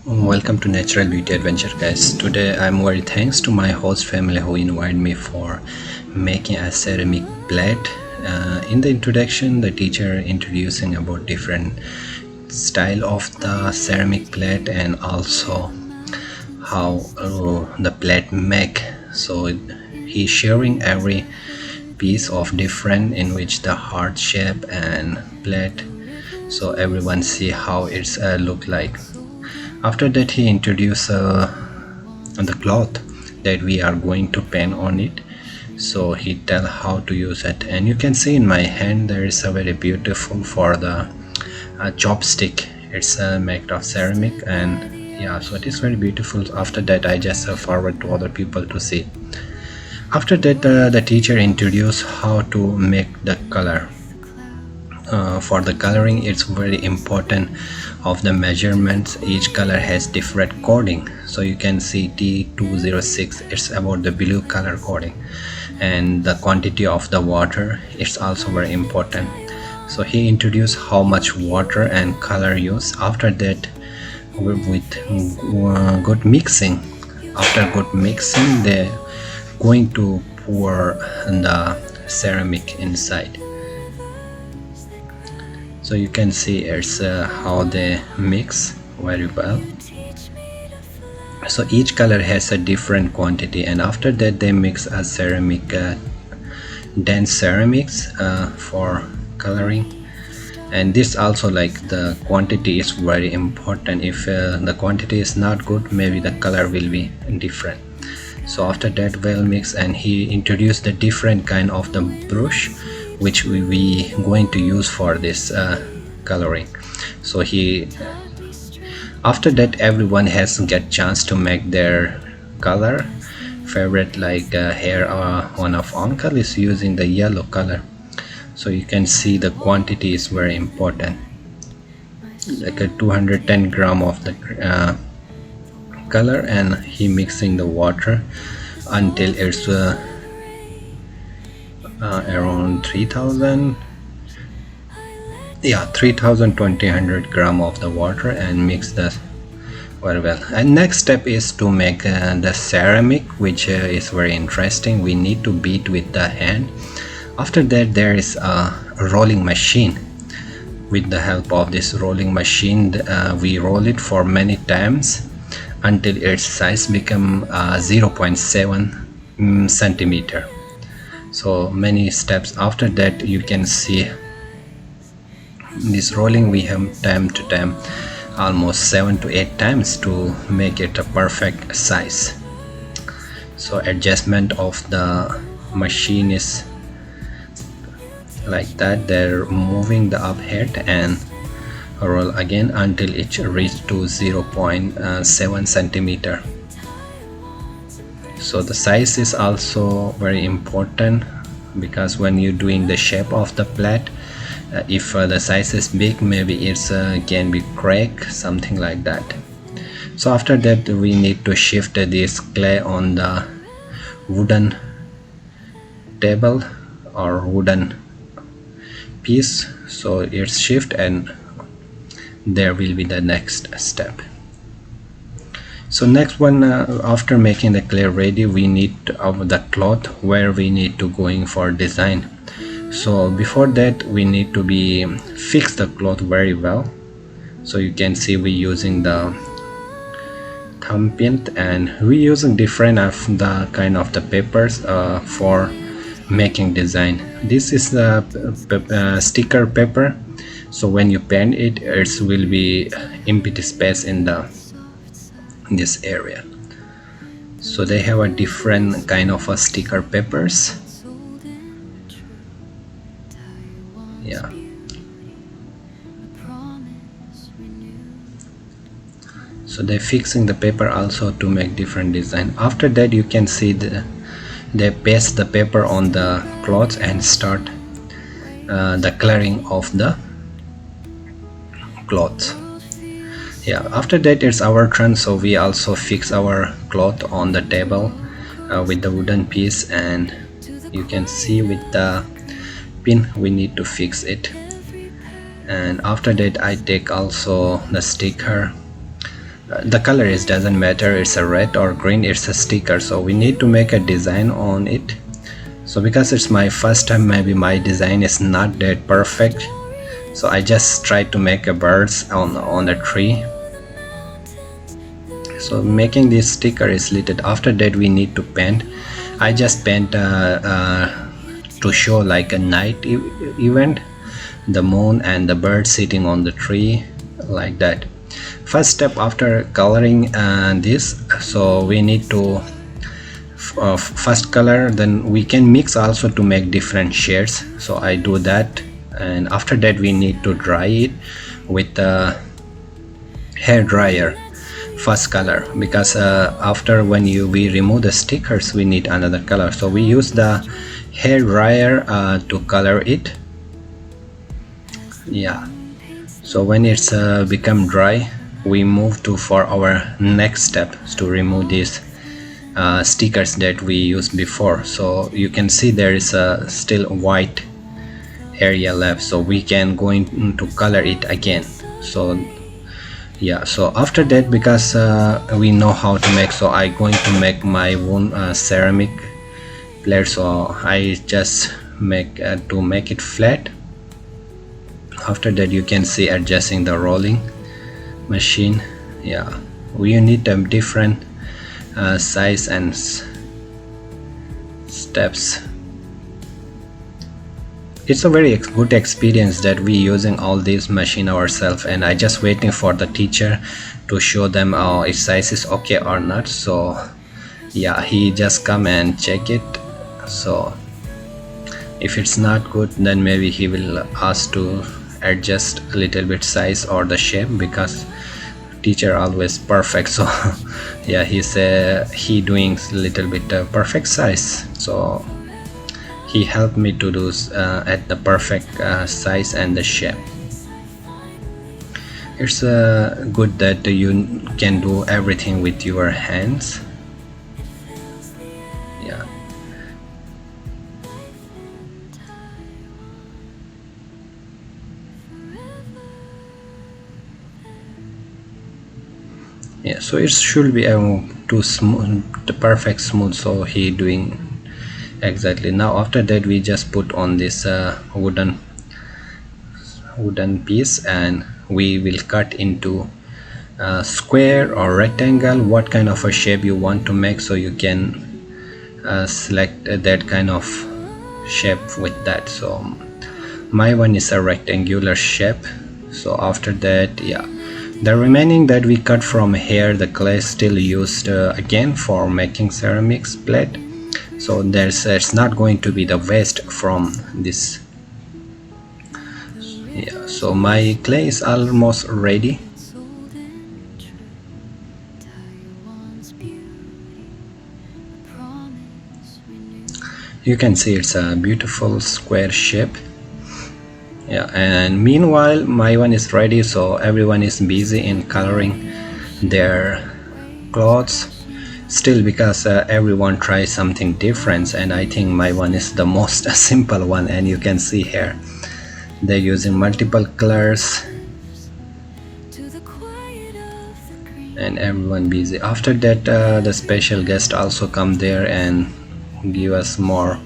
Welcome to Natural Beauty Adventure, guys. Today I'm very thanks to my host family who invited me for making a ceramic plate. In the introduction, the teacher introducing about different style of the ceramic plate and also how the plate make. So he's sharing every piece of different in which the heart shape and plate, so everyone see how it's look like. After that, he introduced the cloth that we are going to paint on it. So he tell how to use it, and you can see in my hand there is a very beautiful for the chopstick. It's made of ceramic, and yeah, so it is very beautiful. After that, I just forward to other people to see. After that, the teacher introduced how to make the color. For the coloring, it's very important of the measurements. Each color has different coding, so you can see T206, it's about the blue color coding, and the quantity of the water, it's also very important. So he introduced how much water and color use. After that, with good mixing, after good mixing, they're going to pour the ceramic inside. So you can see it's how they mix very well. So each color has a different quantity, and after that they mix a ceramic, dense ceramics for coloring. And this also, like, the quantity is very important. If the quantity is not good, maybe the color will be different. So after that, well mix, and he introduced the different kind of the brush which we going to use for this coloring. So he, after that, everyone has get chance to make their color favorite. Like here one of uncle is using the yellow color, so you can see the quantity is very important, like a 210 gram of the color, and he mixing the water until it's around 3000, yeah, 3200 gram of the water, and mix that very well. And next step is to make the ceramic, which is very interesting. We need to beat with the hand. After that, there is a rolling machine. With the help of this rolling machine, we roll it for many times until its size become 0.7 centimeter. So many steps after that, you can see this rolling we have time to time almost 7 to 8 times to make it a perfect size. So adjustment of the machine is like that. They're moving the up head and roll again until it reaches to 0.7 centimeter. So the size is also very important, because when you're doing the shape of the plate, if the size is big, maybe it's can be crack, something like that. So after that, we need to shift this clay on the wooden table or wooden piece. So it's shift, and there will be the next step. So next one, after making the clay ready, we need the cloth where we need to going for design. So before that, we need to be fix the cloth very well. So you can see we using the thumb pin, and we using different of the kind of the papers for making design. This is the sticker paper. So when you paint it, it will be empty space in this area. So they have a different kind of a sticker papers. Yeah, so they're fixing the paper also to make different design. After that, you can see they paste the paper on the cloth and start the coloring of the cloth. Yeah, after that, it's our turn. So we also fix our cloth on the table with the wooden piece, and you can see with the pin we need to fix it. And after that, I take also the sticker The color is doesn't matter, it's a red or green, it's a sticker. So we need to make a design on it. So because it's my first time, maybe my design is not that perfect, so I just tried to make a birds on the tree. So making this sticker is little. After that we need to paint. I just paint to show like a night event, the moon and the bird sitting on the tree, like that. First step after coloring this, so we need to first color, then we can mix also to make different shades. So I do that, and after that we need to dry it with the hair dryer. First color, because after when we remove the stickers we need another color, so we use the hair dryer to color it. Yeah, so when it's become dry, we move to for our next step to remove these stickers that we used before. So you can see there is a still white area left, so we can go into color it again. So yeah, so after that, because we know how to make, so I going to make my own ceramic plate. So I just make to make it flat. After that you can see adjusting the rolling machine. Yeah, we need a different size and steps. It's a very good experience that we using all these machine ourselves, and I just waiting for the teacher to show them if size is okay or not. So yeah, he just come and check it. So if it's not good, then maybe he will ask to adjust a little bit size or the shape, because teacher always perfect. So yeah, he doing a little bit perfect size. So he helped me to do at the perfect size and the shape. It's good that you can do everything with your hands. Yeah. Yeah, so it should be too smooth, the perfect smooth. So he doing exactly. Now after that we just put on this wooden piece, and we will cut into square or rectangle, what kind of a shape you want to make. So you can select that kind of shape with that. So my one is a rectangular shape. So after that, yeah, the remaining that we cut from here, the clay still used again for making ceramics plate. So it's not going to be the waste from this. Yeah, so my clay is almost ready. You can see it's a beautiful square shape. Yeah, and meanwhile my one is ready, so everyone is busy in coloring their clothes still, because everyone tries something different, and I think my one is the most simple one. And you can see here they're using multiple colors, and everyone busy. After that the special guest also come there and give us more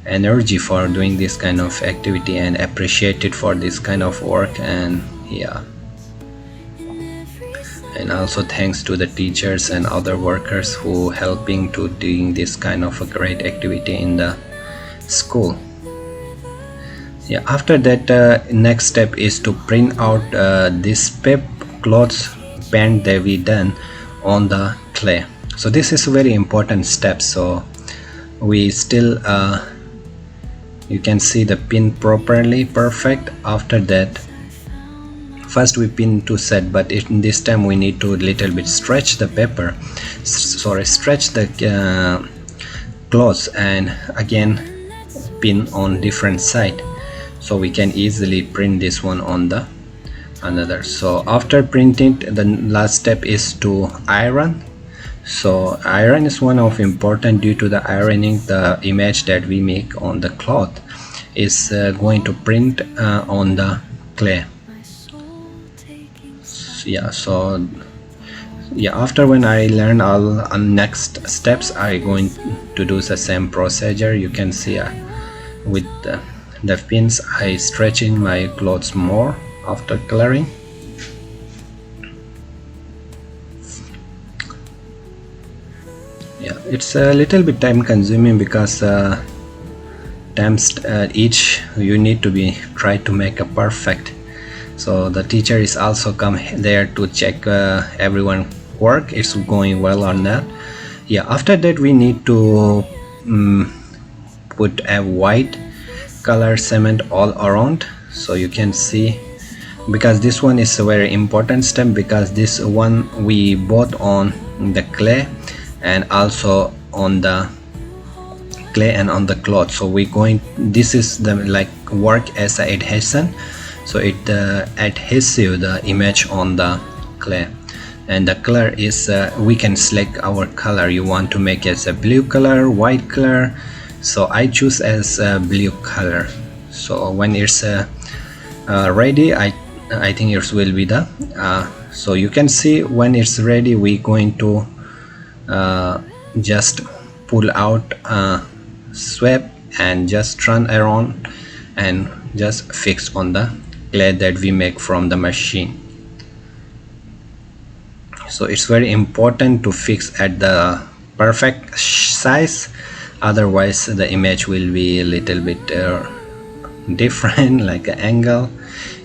energy for doing this kind of activity, and appreciate it for this kind of work. And yeah, and also thanks to the teachers and other workers who helping to doing this kind of a great activity in the school. Yeah, after that next step is to print out this clothes paint that we done on the clay. So this is a very important step. So we still you can see the pin properly perfect. After that, first we pin to set, but in this time we need to little bit stretch the paper, stretch the cloth, and again pin on different side, so we can easily print this one on the another. So after printing, the last step is to iron. So iron is one of important. Due to the ironing, the image that we make on the cloth is going to print on the clay. Yeah, so Yeah, after when I learn all next steps, I going to do the same procedure. You can see with the pins I stretching my clothes more after coloring. Yeah, it's a little bit time consuming because times each you need to be try to make a perfect. So the teacher is also come there to check everyone work it's going well or not. Yeah, after that we need to put a white color cement all around, so you can see, because this one is a very important step, because this one we both on the clay and also on the clay and on the cloth. So we going, this is the like work as a adhesion, so it adhesive the image on the clay. And the color is we can select our color. You want to make it as a blue color, white color, so I choose as a blue color. So when it's ready, I think it will be the so you can see when it's ready we going to just pull out sweep and just turn around and just fix on the clay that we make from the machine. So it's very important to fix at the perfect size, otherwise the image will be a little bit different, like an angle.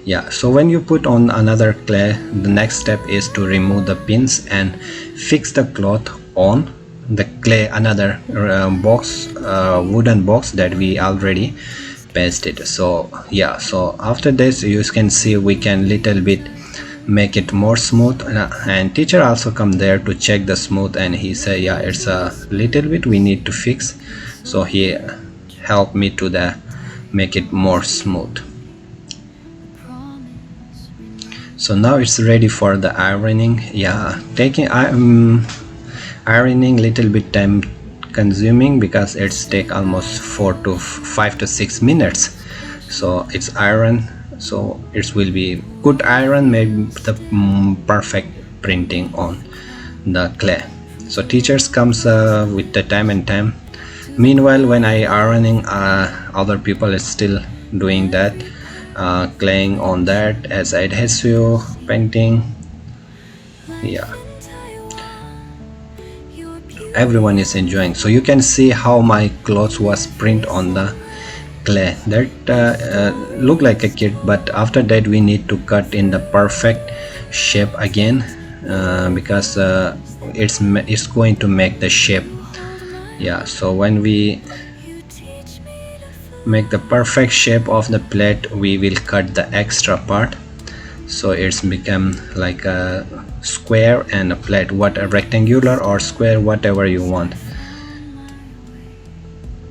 Yeah, so when you put on another clay, the next step is to remove the pins and fix the cloth on the clay, another box, wooden box that we already pasted. So yeah, so after this you can see we can little bit make it more smooth, and teacher also come there to check the smooth, and he said yeah, it's a little bit we need to fix, so he helped me to the make it more smooth. So now it's ready for the ironing. Yeah, taking ironing little bit time consuming because it's take almost 5 to 6 minutes. So it's iron, so it will be good iron, maybe the perfect printing on the clay. So teachers comes with the time and time. Meanwhile when I ironing, other people is still doing that, claying on that as adhesive painting. Yeah, everyone is enjoying. So you can see how my clothes was print on the clay. That look like a kit, but after that we need to cut in the perfect shape again, because it's going to make the shape. Yeah, so when we make the perfect shape of the plate, we will cut the extra part, so it's become like a square and a plate, what a rectangular or square, whatever you want.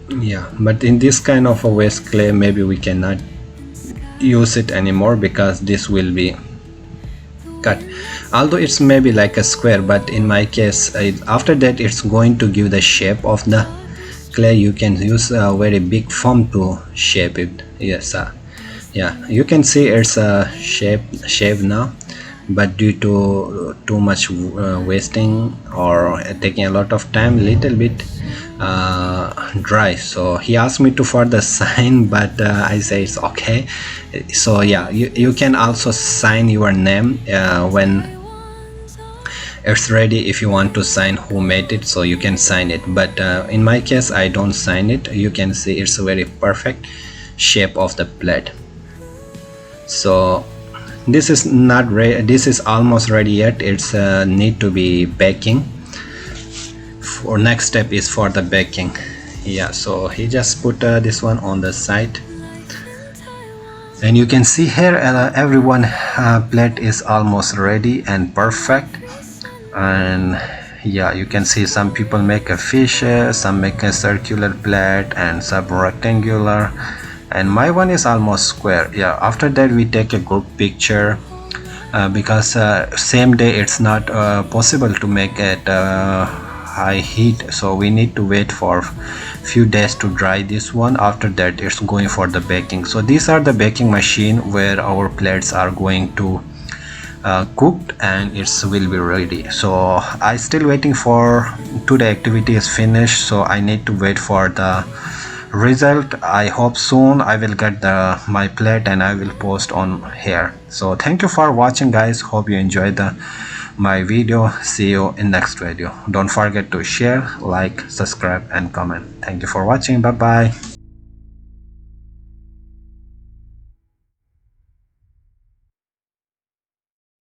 Yeah, but in this kind of a waste clay maybe we cannot use it anymore because this will be cut, although it's maybe like a square, but in my case after that it's going to give the shape of the clay. You can use a very big foam to shape it. Yes, yeah, you can see it's a shape now, but due to too much wasting or taking a lot of time, little bit dry. So he asked me to further sign, but I say it's okay. So yeah, you can also sign your name when it's ready. If you want to sign who made it, so you can sign it, but in my case I don't sign it. You can see it's a very perfect shape of the plate. So this is not ready, this is almost ready yet. It's need to be baking. For next step is for the baking. Yeah, so he just put this one on the side, and you can see here everyone plate is almost ready and perfect. And yeah, you can see some people make a fish, some make a circular plate and some rectangular, and my one is almost square. Yeah, after that we take a group picture, because same day it's not possible to make it high heat, so we need to wait for few days to dry this one. After that it's going for the baking. So these are the baking machine where our plates are going to cooked and it will be ready. So I still waiting for today activity is finished, so I need to wait for the result. I hope soon I will get the my plate and I will post on here. So thank you for watching guys, hope you enjoyed the my video. See you in next video. Don't forget to share, like, subscribe and comment. Thank you for watching. Bye bye.